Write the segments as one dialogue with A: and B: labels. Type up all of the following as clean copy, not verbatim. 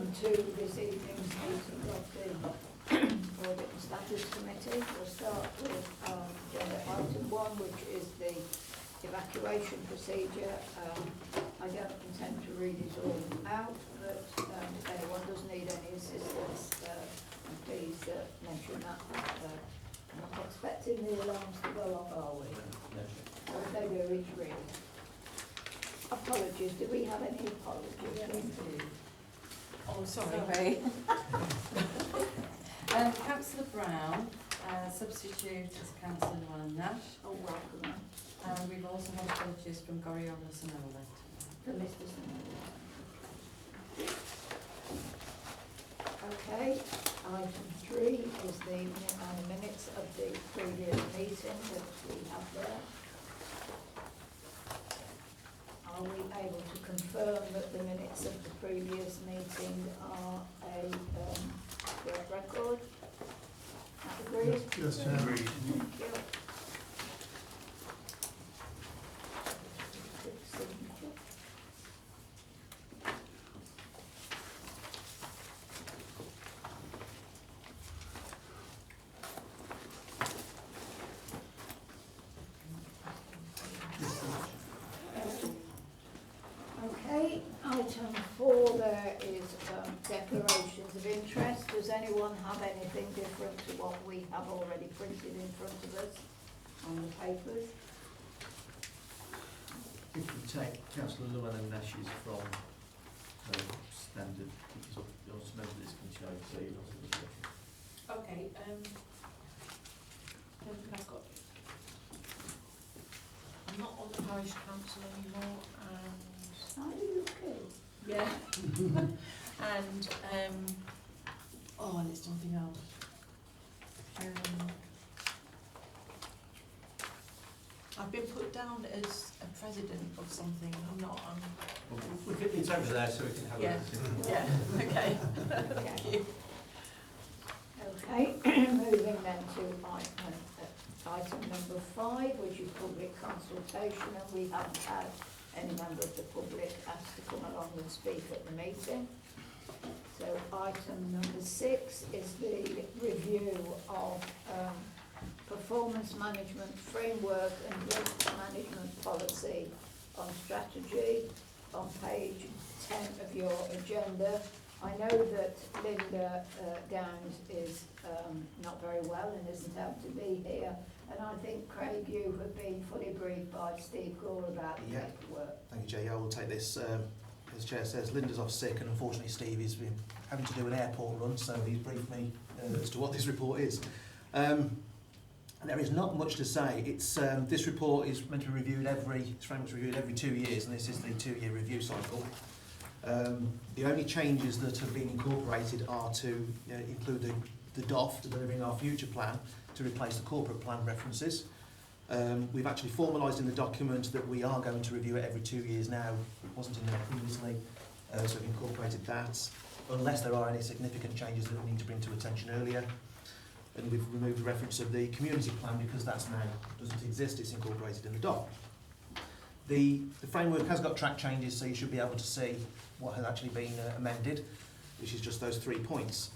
A: welcome to this evening's meeting of the Audit and Status Committee. We'll start with agenda item 1, which is the evacuation procedure. I don't intend to read it all out, but if anyone does need any assistance, please mention that. I'm not expecting the alarms to go off, are we?
B: No.
A: Or if they do, it's real. Apologies. Do we have any apologies?
C: Yes.
D: Oh, sorry. Councillor Brown, substitute as Councillor Nash.
A: Oh, welcome.
D: And we've also had apologies from Goriolis and Olet.
A: For Mr. Snow. Okay, item 3 is the minutes of the previous meeting that we have there. Are we able to confirm that the minutes of the previous meeting are a correct record? That agreed?
E: Yes,
A: Thank
E: agreed.
A: you. Quick signature. Okay, item 4 there is declarations of interest. Does anyone have anything different to what we have already printed in front of us on the papers?
B: If we take Councillor Llewellyn Nash's from standard, because you're supposed to this committee oversee, not the discussion.
C: Okay, I've got, I'm not on the parish council anymore, and
A: Are you okay?
C: yeah, and it's something else. I've been put down as a president of something. I'm not.
B: It's over there, so we can have
C: Yeah.
B: a look.
C: Yeah. Okay. Thank you.
A: Okay, moving then to item number 5, which is public consultation, and we haven't had any member of the public asked to come along and speak at the meeting. So item number 6 is the review of performance management framework and risk management policy on strategy on page 10 of your agenda. I know that Linda Downs is not very well and isn't able to be here, and I think, Craig, you have been fully briefed by Steve Gore about the paperwork.
F: Thank you, Jay. I will take this. As Chair says, Linda's off sick, and unfortunately Steve has been having to do an airport run, so he's briefed me as to what this report is. There is not much to say. It's this report is meant to be reviewed every 2 years, and this is the 2-year review cycle. The only changes that have been incorporated are to include the DOF, delivering our future plan, to replace the corporate plan references. We've actually formalised in the document that we are going to review it every 2 years now. It wasn't in there previously, so we've incorporated that, unless there are any significant changes that we need to bring to attention earlier. And we've removed the reference of the community plan because that's now doesn't exist, it's incorporated in the DOC. The framework has got track changes, so you should be able to see what has actually been amended, which is just those 3 points.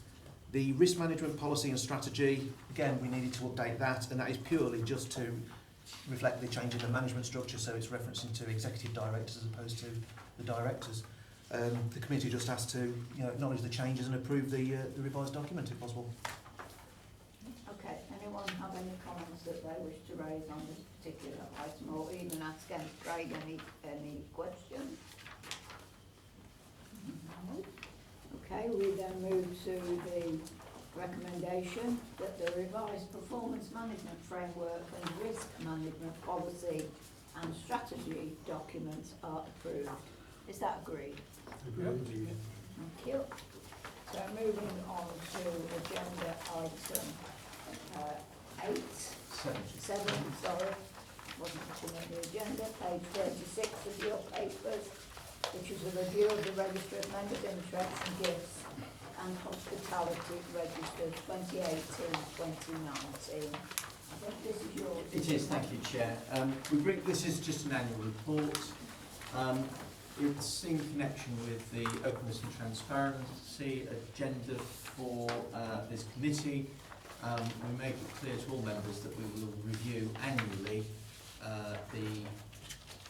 F: The risk management policy and strategy, again, we needed to update that, and that is purely just to reflect the change in the management structure, so it's referencing to executive directors as opposed to the directors. The committee just has to acknowledge the changes and approve the revised document if possible.
A: Okay, anyone have any comments that they wish to raise on this particular item, or even ask Craig any questions? No. Okay, we then move to the recommendation that the revised performance management framework and risk management policy and strategy documents are approved. Is that agreed?
E: Agreed.
A: Thank you. So moving on to agenda item 7, sorry, wasn't looking at the agenda, page 36 of your papers, which is a review of the register of members' interests and gifts and hospitality registers 2018-2019. I think this is yours.
B: It is, thank you, Chair. This is just an annual report. It's in connection with the openness and transparency agenda for this committee. We make it clear to all members that we will review annually the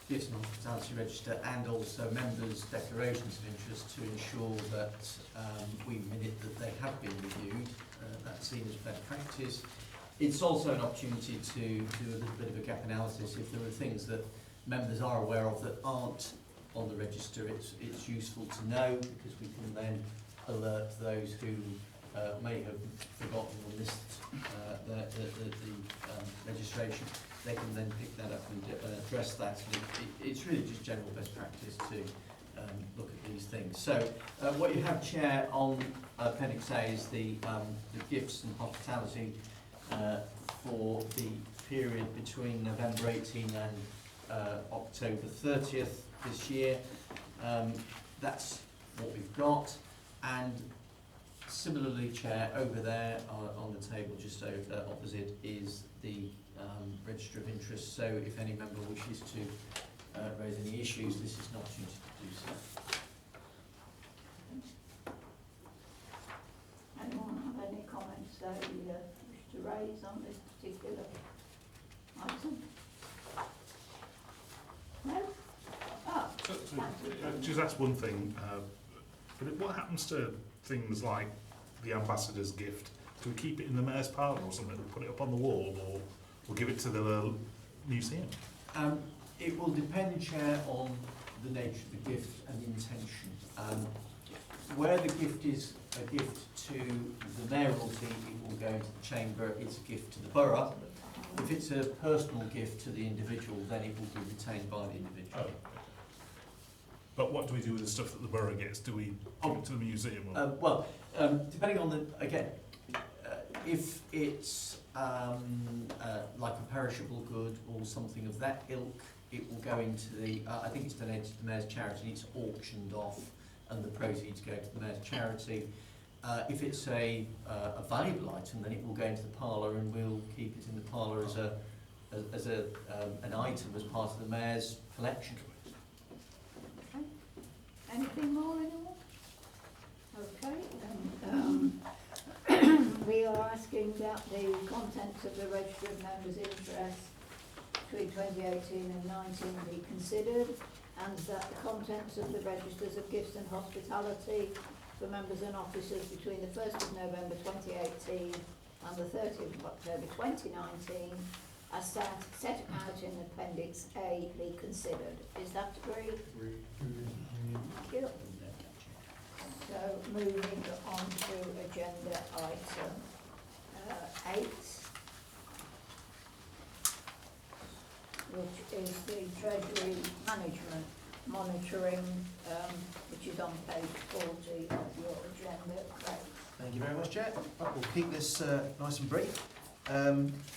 B: Gifts and Hospitality Register and also members' declarations of interest to ensure that we minute that they have been reviewed. That's seen as best practice. It's also an opportunity to do a little bit of a gap analysis. If there are things that members are aware of that aren't on the register, it's useful to know, because we can then alert those who may have forgotten or missed the registration. They can then pick that up and address that. It's really just general best practice to look at these things. So what you have, Chair, on Appendix A is the gifts and hospitality for the period between November 18 and October 30th this year. That's what we've got. And similarly, Chair, over there on the table just over, opposite is the register of interest. So if any member wishes to raise any issues, this is an opportunity to do so.
A: Anyone have any comments they wish to raise on this particular item? No? Oh,
E: Just ask one thing, but what happens to things like the ambassador's gift? Do we keep it in the mayor's parlour or something, put it up on the wall, or we'll give it to the museum?
B: It will depend, Chair, on the nature of the gift and the intention. Where the gift is a gift to the mayoralty, it will go into the chamber. It's a gift to the borough. If it's a personal gift to the individual, then it will be retained by the individual.
E: Oh. But what do we do with the stuff that the borough gets? Do we give it to the museum? Or?
B: Depending on the, again, if it's like a perishable good or something of that ilk, it will go into the, I think it's donated to the mayor's charity, it's auctioned off and the proceeds go to the mayor's charity. If it's a valuable item, then it will go into the parlour and we'll keep it in the parlour as an item as part of the mayor's collection.
A: okay. Anything more, anyone? Okay, we are asking that the contents of the register of members' interest between 2018 and 19 be considered, and that the contents of the registers of gifts and hospitality for members and officers between the 1st of November 2018 and the 30th of October 2019, as set out in Appendix A, be considered. Is that agreed? Thank you. So moving on to agenda item 8, which is the Treasury Management Monitoring, which is on page 40 of your agenda. Craig.
F: Thank you very much, Chair. Right, we'll keep this nice and brief.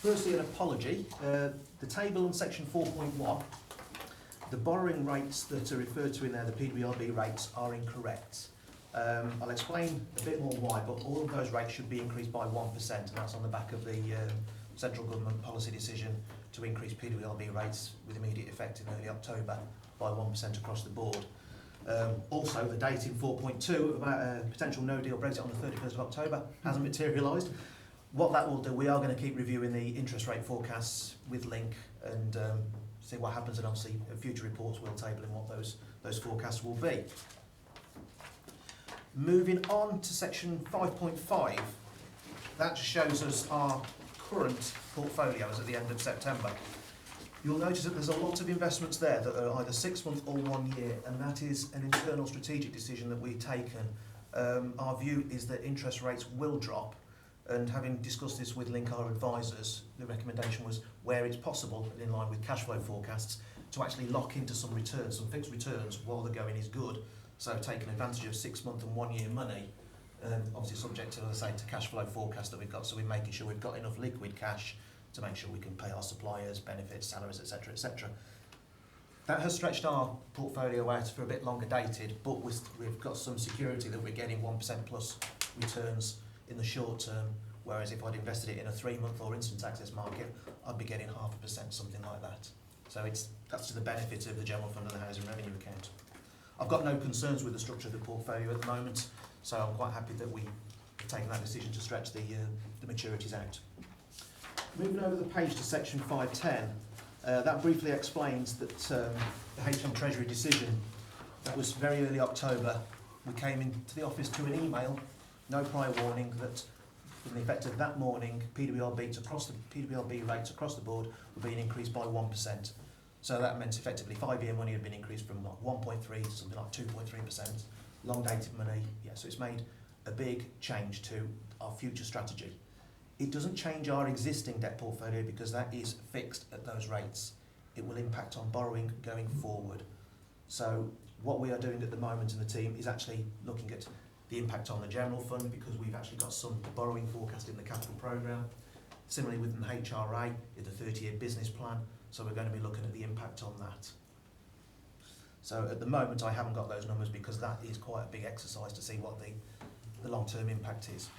F: Firstly, an apology. The table on section 4.1, the borrowing rates that are referred to in there, the PWRB rates, are incorrect. I'll explain a bit more why, but all of those rates should be increased by 1%, and that's on the back of the central government policy decision to increase PWRB rates with immediate effect in early October by 1% across the board. Also, the date in 4.2 about a potential no-deal Brexit on the 31st of October hasn't materialised. What that will do, we are going to keep reviewing the interest rate forecasts with Link and see what happens, and obviously future reports will table in what those forecasts will be. Moving on to section 5.5, that just shows us our current portfolios at the end of September. You'll notice that there's a lot of investments there that are either 6 months or 1 year, and that is an internal strategic decision that we've taken. Our view is that interest rates will drop, and having discussed this with Link, our advisors, the recommendation was, where it's possible and in line with cash flow forecasts, to actually lock into some returns, some fixed returns while the going is good. So taking advantage of 6 month and 1 year money, obviously subject to, as I say, to cash flow forecast that we've got. So we're making sure we've got enough liquid cash to make sure we can pay our suppliers, benefits, salaries, etc., etc. That has stretched our portfolio out for a bit longer dated, but we've got some security that we're getting 1% plus returns in the short term, whereas if I'd invested it in a 3 month or instant access market, I'd be getting 0.5%, something like that. So that's to the benefit of the general fund and the housing revenue account. I've got no concerns with the structure of the portfolio at the moment, so I'm quite happy that we have taken that decision to stretch the maturities out. Moving over the page to section 510, that briefly explains that the HM Treasury decision, that was very early October. We came into the office to an email, no prior warning, that in the effect of that morning, PWL rates across the board were being increased by 1%. So that meant effectively 5-year money had been increased from like 1.3 to something like 2.3%. Long dated money, yeah, so it's made a big change to our future strategy. It doesn't change our existing debt portfolio because that is fixed at those rates. It will impact on borrowing going forward. So what we are doing at the moment in the team is actually looking at the impact on the general fund, because we've actually got some borrowing forecast in the capital programme. Similarly within the HRA, in the 30-year business plan, so we're going to be looking at the impact on that. So at the moment I haven't got those numbers because that is quite a big exercise to see what the long-term impact is.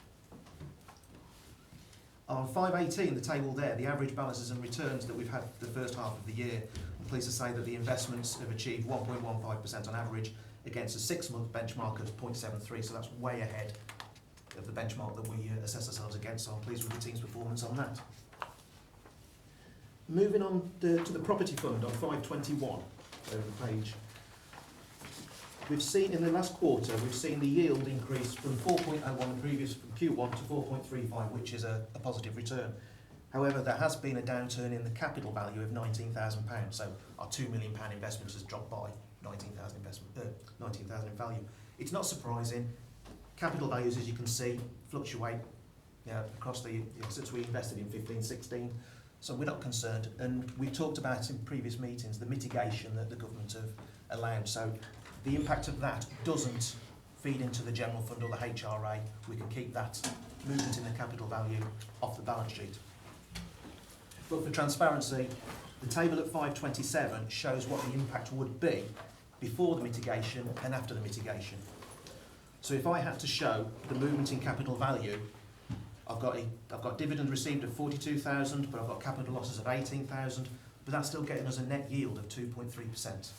F: On 518, the table there, the average balances and returns that we've had the first half of the year, I'm pleased to say that the investments have achieved 1.15% on average against a 6-month benchmark of 0.73, so that's way ahead of the benchmark that we assess ourselves against, so I'm pleased with the team's performance on that. Moving on to the property fund on 521, over the page. We've seen in the last quarter, we've seen the yield increase from 4.01 previous from Q1 to 4.35, which is a positive return. However, there has been a downturn in the capital value of £19,000, so our £2 million investment has dropped by 19,000 in value. It's not surprising. Capital values, as you can see, fluctuate across the since we invested in 15-16, so we're not concerned. And we've talked about in previous meetings the mitigation that the government have allowed. So the impact of that doesn't feed into the general fund or the HRA. We can keep that movement in the capital value off the balance sheet. But for transparency, the table at 527 shows what the impact would be before the mitigation and after the mitigation. So if I had to show the movement in capital value, I've got dividend received of 42,000, but I've got capital losses of 18,000, but that's still getting us a net yield of 2.3%.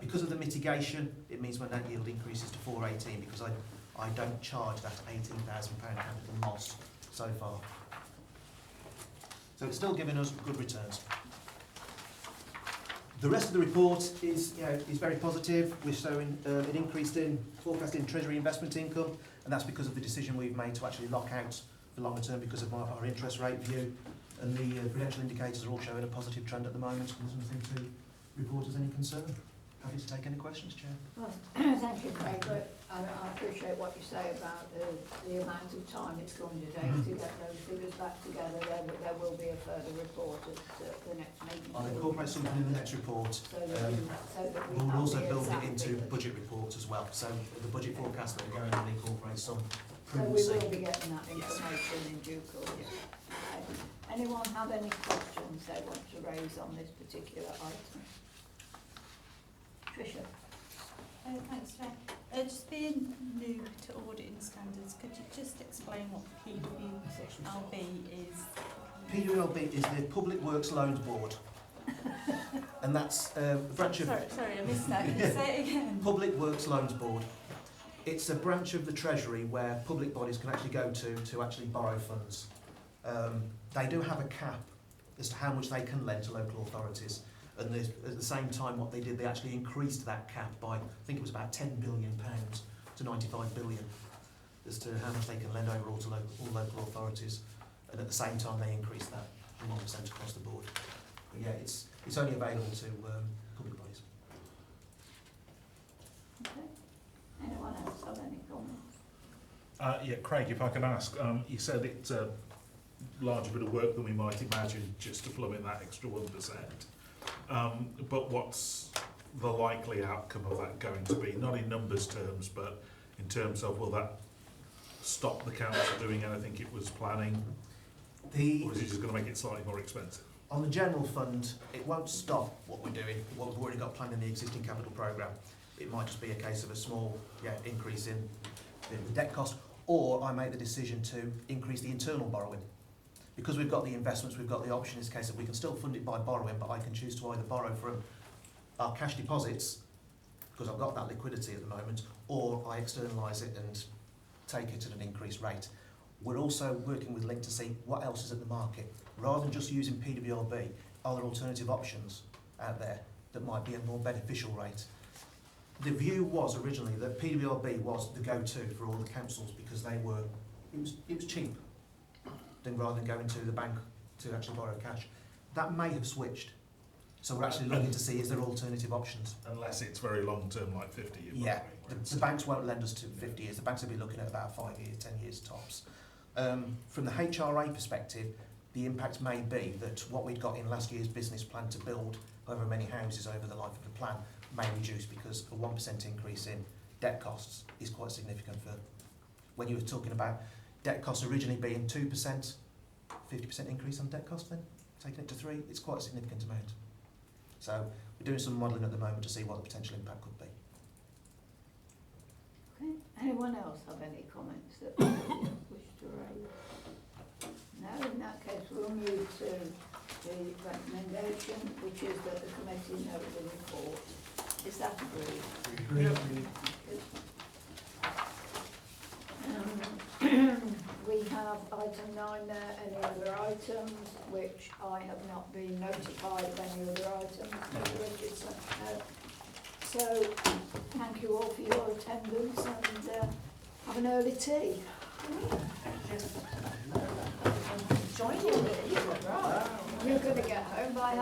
F: Because of the mitigation, it means my net yield increases to 418 because I don't charge that £18,000 capital loss so far. So it's still giving us good returns. The rest of the report is very positive. We're showing an increase in forecasting Treasury investment income, and that's because of the decision we've made to actually lock out the longer term because of our interest rate view. And the prudential indicators are all showing a positive trend at the moment. There's nothing to report as any concern. Happy to take any questions, Chair.
A: Well, thank you, Craig. But I appreciate what you say about the amount of time it's going to take to get those figures back together. There will be a further report at the next meeting.
F: I'll incorporate something in the next report.
A: So that we
F: We'll
A: have
F: also
A: the
F: build it
A: exact
F: into
A: figures.
F: budget reports as well. So the budget forecast that we're going to incorporate some
A: So we
F: prudency.
A: will be getting that information in due course. Okay. Anyone have any questions they want to raise on this particular item? Tricia?
G: Thanks, Chair. Just being new to auditing standards, could you just explain what PWLB is?
F: PWLB is the Public Works Loans Board. And that's a branch of...
G: Sorry, I missed that. Can you say it again?
F: Public Works Loans Board. It's a branch of the Treasury where public bodies can actually go to actually borrow funds. They do have a cap as to how much they can lend to local authorities. And at the same time, what they did, they actually increased that cap by, I think it was about £10 billion to 95 billion as to how much they can lend overall to all local authorities. And at the same time, they increased that 1% across the board. But yeah, it's only available to public bodies.
A: Okay. Anyone else have any comments?
E: Yeah, Craig, if I can ask, you said it's a larger bit of work than we might imagine just to plummet that extra 1%. But what's the likely outcome of that going to be? Not in numbers terms, but in terms of will that stop the council doing anything it was planning? Or is it just going to make it slightly more expensive?
F: On the general fund, it won't stop what we're doing, what we've already got planned in the existing capital programme. It might just be a case of a small increase in the debt cost, or I make the decision to increase the internal borrowing. Because we've got the investments, we've got the option in this case that we can still fund it by borrowing, but I can choose to either borrow from our cash deposits, because I've got that liquidity at the moment, or I externalise it and take it at an increased rate. We're also working with Link to see what else is at the market. Rather than just using PWRB, are there alternative options out there that might be a more beneficial rate? The view was originally that PWRB was the go-to for all the councils because it was cheap, than rather than going to the bank to actually borrow cash. That may have switched. So we're actually looking to see, is there alternative options?
E: Unless it's very long term, like 50 years.
F: Yeah, the banks won't lend us to 50 years. The banks will be looking at about 5 years, 10 years tops. From the HRA perspective, the impact may be that what we'd got in last year's business plan to build however many houses over the life of the plan may reduce because a 1% increase in debt costs is quite significant for when you were talking about debt costs originally being 2%, 50% increase on debt costs then, taking it to 3%, it's quite a significant amount. So we're doing some modelling at the moment to see what the potential impact could be.
A: Okay, anyone else have any comments that they wish to raise? No, in that case we'll move to the recommendation, which is that the committee note the report. Is that agreed?
B: Agreed.
A: We have item 9 there, any other items, which I have not been notified of any other items to the register. So, thank you all for your attendance and have an early tea.
C: Join you.
A: You're going to get home by